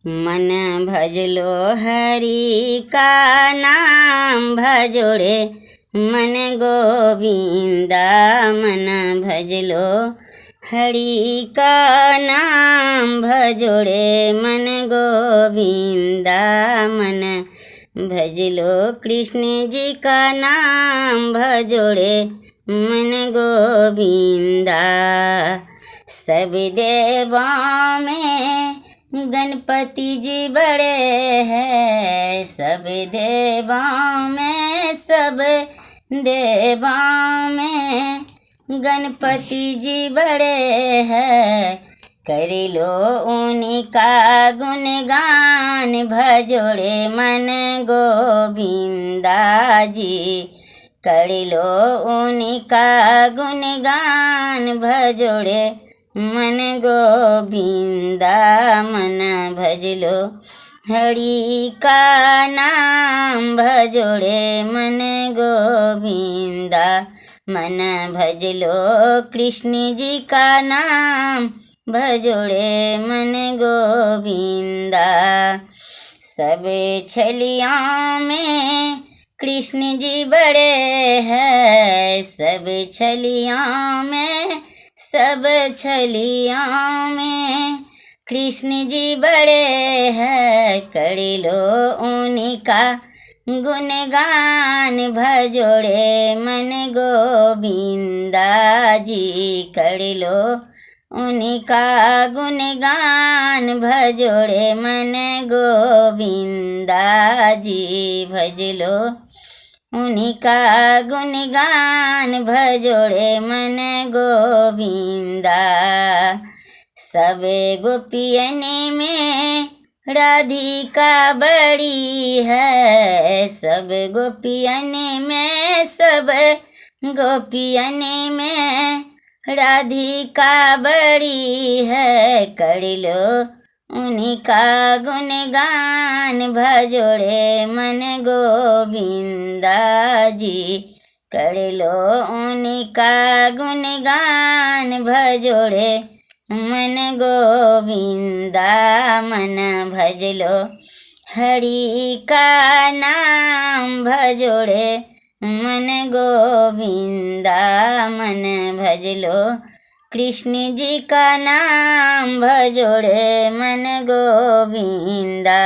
मन भजलो हरि का नाम भजोड़े मन गोविंदा। मन भजलो हरि का नाम भजोड़े मन गोविंदा। मन भजलो कृष्ण जी का नाम भजोड़े मन गोविंदा। सब देवों में गणपति जी बड़े हैं। सब देवों में में गणपति जी बड़े हैं। कर लो उनका गुणगान भजोड़े मन गोविंदा जी। कर लो उनका गुणगान भजोड़े मन गोविंदा। मन भजलो हरि का नाम भजोड़े मन गोविंदा। मन भजलो कृष्ण जी का नाम भजोड़े मन गोविंदा। सब छलियों में कृष्ण जी बड़े हैं। सब छलियों में कृष्ण जी बड़े हैं। कर लो उनका गुणगान भजोड़े मन गोविंदा जी। कर लो उनका गुणगान भजोड़े मन गोविंदा जी। भजलो उनका गुणगान भजोड़े मन गोविंदा। सब गोपियन में राधिका बड़ी है। सब गोपियन में राधिका बड़ी है। कर लो उनका गुणगान भजोड़े मन गोविंदा जी। कर लो उनका गुणगान भजोड़े मन गोविंदा। मन भजलो हरि का नाम भजोड़े मन गोविंदा। मन भजलो कृष्ण जी का नाम भजोड़े मन गोविंदा।